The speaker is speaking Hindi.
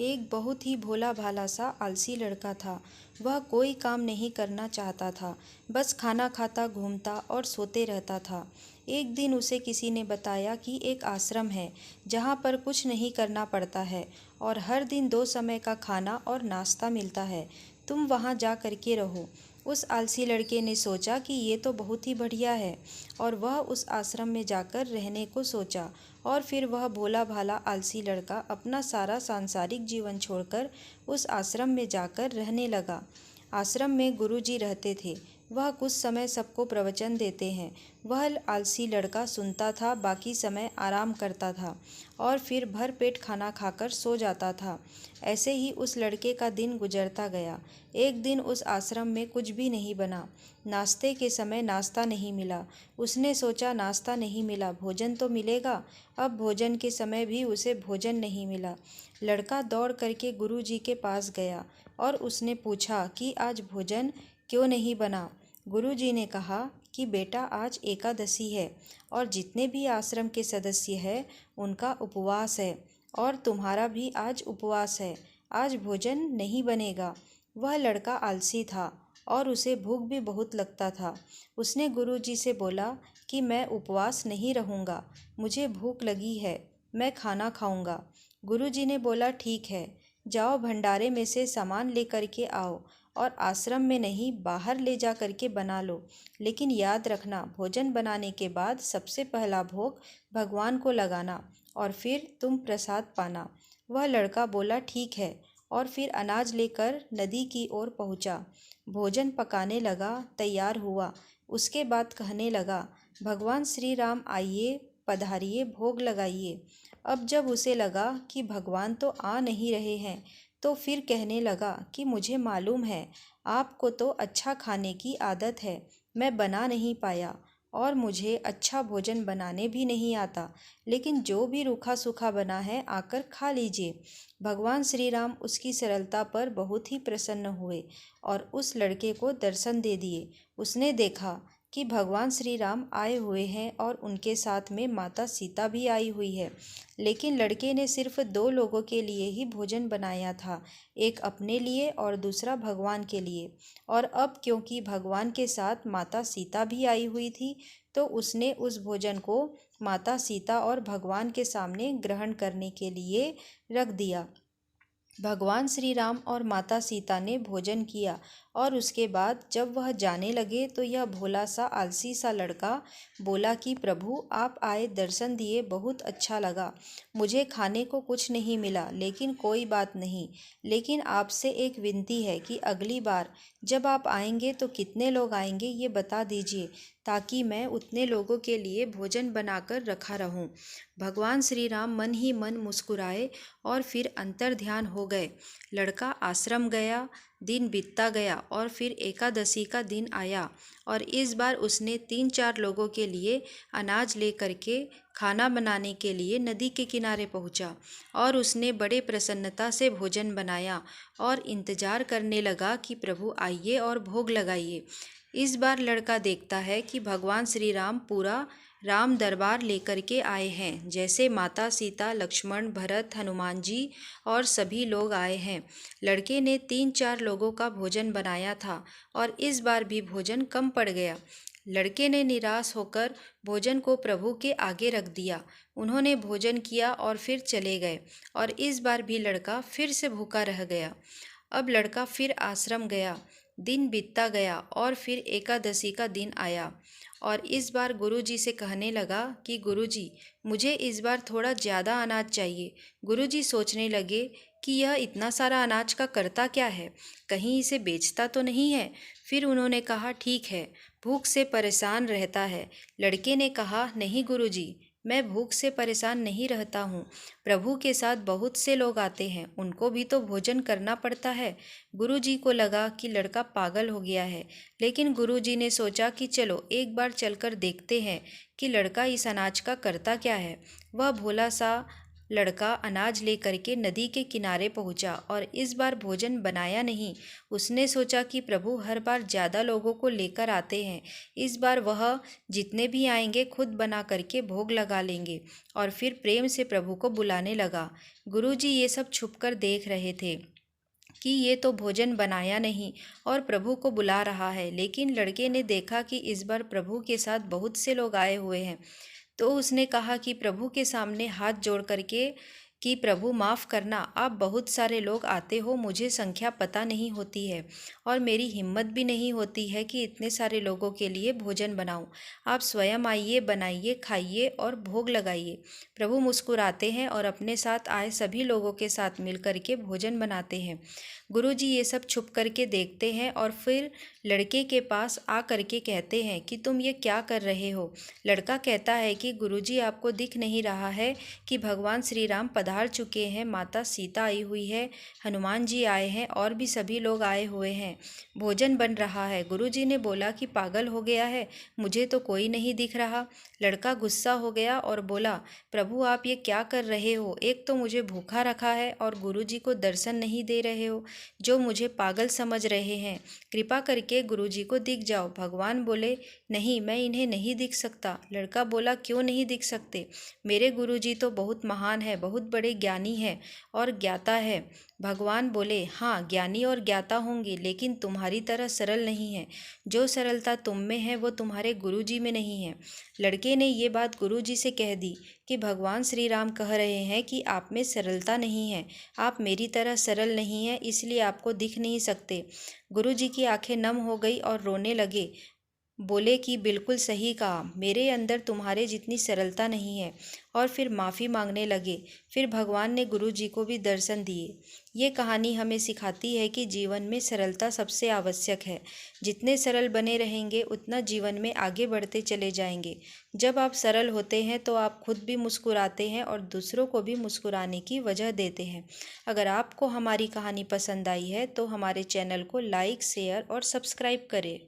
एक बहुत ही भोला भाला सा आलसी लड़का था। वह कोई काम नहीं करना चाहता था, बस खाना खाता, घूमता और सोते रहता था। एक दिन उसे किसी ने बताया कि एक आश्रम है जहाँ पर कुछ नहीं करना पड़ता है और हर दिन 2 समय का खाना और नाश्ता मिलता है। तुम वहाँ जा कर के रहो। उस आलसी लड़के ने सोचा कि ये तो बहुत ही बढ़िया है और वह उस आश्रम में जाकर रहने को सोचा। और फिर वह भोला भाला आलसी लड़का अपना सारा सांसारिक जीवन छोड़कर उस आश्रम में जाकर रहने लगा। आश्रम में गुरुजी रहते थे। वह कुछ समय सबको प्रवचन देते हैं। वह आलसी लड़का सुनता था, बाकी समय आराम करता था और फिर भर पेट खाना खाकर सो जाता था। ऐसे ही उस लड़के का दिन गुजरता गया। एक दिन उस आश्रम में कुछ भी नहीं बना। नाश्ते के समय नाश्ता नहीं मिला। उसने सोचा नाश्ता नहीं मिला, भोजन तो मिलेगा। अब भोजन के समय भी उसे भोजन नहीं मिला। लड़का दौड़ करके गुरुजी के पास गया और उसने पूछा कि आज भोजन क्यों नहीं बना। गुरुजी ने कहा कि बेटा, आज एकादशी है और जितने भी आश्रम के सदस्य हैं उनका उपवास है और तुम्हारा भी आज उपवास है। आज भोजन नहीं बनेगा। वह लड़का आलसी था और उसे भूख भी बहुत लगता था। उसने गुरुजी से बोला कि मैं उपवास नहीं रहूँगा, मुझे भूख लगी है, मैं खाना खाऊंगा। गुरुजी ने बोला ठीक है, जाओ भंडारे में से सामान लेकर के आओ और आश्रम में नहीं, बाहर ले जा कर के बना लो। लेकिन याद रखना, भोजन बनाने के बाद सबसे पहला भोग भगवान को लगाना और फिर तुम प्रसाद पाना। वह लड़का बोला ठीक है और फिर अनाज लेकर नदी की ओर पहुंचा। भोजन पकाने लगा, तैयार हुआ। उसके बाद कहने लगा, भगवान श्री राम आइए, पधारिए, भोग लगाइए। अब जब उसे लगा कि भगवान तो आ नहीं रहे हैं, तो फिर कहने लगा कि मुझे मालूम है आपको तो अच्छा खाने की आदत है, मैं बना नहीं पाया और मुझे अच्छा भोजन बनाने भी नहीं आता, लेकिन जो भी रूखा सूखा बना है आकर खा लीजिए। भगवान श्री राम उसकी सरलता पर बहुत ही प्रसन्न हुए और उस लड़के को दर्शन दे दिए। उसने देखा कि भगवान श्री राम आए हुए हैं और उनके साथ में माता सीता भी आई हुई है। लेकिन लड़के ने सिर्फ 2 लोगों के लिए ही भोजन बनाया था, एक अपने लिए और दूसरा भगवान के लिए। और अब क्योंकि भगवान के साथ माता सीता भी आई हुई थी, तो उसने उस भोजन को माता सीता और भगवान के सामने ग्रहण करने के लिए रख दिया। भगवान श्री राम और माता सीता ने भोजन किया और उसके बाद जब वह जाने लगे तो यह भोला सा आलसी सा लड़का बोला कि प्रभु, आप आए, दर्शन दिए, बहुत अच्छा लगा। मुझे खाने को कुछ नहीं मिला, लेकिन कोई बात नहीं। लेकिन आपसे एक विनती है कि अगली बार जब आप आएंगे तो कितने लोग आएंगे ये बता दीजिए, ताकि मैं उतने लोगों के लिए भोजन बनाकर रखा रहूं। भगवान श्री राम मन ही मन मुस्कुराए और फिर अंतर ध्यान हो गए। लड़का आश्रम गया, दिन बीतता गया और फिर एकादशी का दिन आया और इस बार उसने 3-4 लोगों के लिए अनाज ले करके खाना बनाने के लिए नदी के किनारे पहुंचा और उसने बड़े प्रसन्नता से भोजन बनाया और इंतजार करने लगा कि प्रभु आइए और भोग लगाइए। इस बार लड़का देखता है कि भगवान श्री राम पूरा राम दरबार लेकर के आए हैं, जैसे माता सीता, लक्ष्मण, भरत, हनुमान जी और सभी लोग आए हैं। लड़के ने 3-4 लोगों का भोजन बनाया था और इस बार भी भोजन कम पड़ गया। लड़के ने निराश होकर भोजन को प्रभु के आगे रख दिया। उन्होंने भोजन किया और फिर चले गए और इस बार भी लड़का फिर से भूखा रह गया। अब लड़का फिर आश्रम गया। दिन बीतता गया और फिर एकादशी का दिन आया और इस बार गुरुजी से कहने लगा कि गुरुजी, मुझे इस बार थोड़ा ज़्यादा अनाज चाहिए। गुरुजी सोचने लगे कि यह इतना सारा अनाज का करता क्या है, कहीं इसे बेचता तो नहीं है। फिर उन्होंने कहा ठीक है, भूख से परेशान रहता है। लड़के ने कहा नहीं गुरुजी, मैं भूख से परेशान नहीं रहता हूँ। प्रभु के साथ बहुत से लोग आते हैं, उनको भी तो भोजन करना पड़ता है। गुरुजी को लगा कि लड़का पागल हो गया है, लेकिन गुरुजी ने सोचा कि चलो एक बार चलकर देखते हैं कि लड़का इस अनाज का करता क्या है। वह भोला सा लड़का अनाज लेकर के नदी के किनारे पहुंचा और इस बार भोजन बनाया नहीं। उसने सोचा कि प्रभु हर बार ज़्यादा लोगों को लेकर आते हैं, इस बार वह जितने भी आएंगे खुद बना करके भोग लगा लेंगे। और फिर प्रेम से प्रभु को बुलाने लगा। गुरुजी ये सब छुपकर देख रहे थे कि ये तो भोजन बनाया नहीं और प्रभु को बुला रहा है, लेकिन लड़के ने देखा कि इस बार प्रभु के साथ बहुत से लोग आए हुए हैं। तो उसने कहा कि प्रभु के सामने हाथ जोड़ करके कि प्रभु माफ़ करना, आप बहुत सारे लोग आते हो, मुझे संख्या पता नहीं होती है और मेरी हिम्मत भी नहीं होती है कि इतने सारे लोगों के लिए भोजन बनाऊं। आप स्वयं आइए, बनाइए, खाइए और भोग लगाइए। प्रभु मुस्कुराते हैं और अपने साथ आए सभी लोगों के साथ मिल करके भोजन बनाते हैं। गुरुजी ये सब छुप करके देखते हैं और फिर लड़के के पास आ करके कहते हैं कि तुम ये क्या कर रहे हो। लड़का कहता है कि गुरुजी आपको दिख नहीं रहा है कि भगवान श्री राम पधार चुके हैं, माता सीता आई हुई है, हनुमान जी आए हैं और भी सभी लोग आए हुए हैं, भोजन बन रहा है। गुरुजी ने बोला कि पागल हो गया है, मुझे तो कोई नहीं दिख रहा। लड़का गुस्सा हो गया और बोला, प्रभु आप ये क्या कर रहे हो, एक तो मुझे भूखा रखा है और गुरुजी को दर्शन नहीं दे रहे हो, जो मुझे पागल समझ रहे हैं। कृपा करके गुरुजी को दिख जाओ। भगवान बोले, नहीं, मैं इन्हें नहीं दिख सकता। लड़का बोला, क्यों नहीं दिख सकते, मेरे गुरुजी तो बहुत महान है, बहुत बड़े ज्ञानी है और ज्ञाता है। भगवान बोले, हाँ ज्ञानी और ज्ञाता होंगे, लेकिन तुम्हारी तरह सरल नहीं है। जो सरलता तुम में है वो तुम्हारे गुरुजी में नहीं है। लड़के ने ये बात गुरुजी से कह दी कि भगवान श्री राम कह रहे हैं कि आप में सरलता नहीं है, आप मेरी तरह सरल नहीं हैं, इसलिए आपको दिख नहीं सकते। गुरुजी की आंखें नम हो गई और रोने लगे। बोले कि बिल्कुल सही कहा, मेरे अंदर तुम्हारे जितनी सरलता नहीं है। और फिर माफ़ी मांगने लगे। फिर भगवान ने गुरु जी को भी दर्शन दिए। ये कहानी हमें सिखाती है कि जीवन में सरलता सबसे आवश्यक है। जितने सरल बने रहेंगे उतना जीवन में आगे बढ़ते चले जाएंगे। जब आप सरल होते हैं तो आप खुद भी मुस्कुराते हैं और दूसरों को भी मुस्कुराने की वजह देते हैं। अगर आपको हमारी कहानी पसंद आई है तो हमारे चैनल को लाइक, शेयर और सब्सक्राइब करें।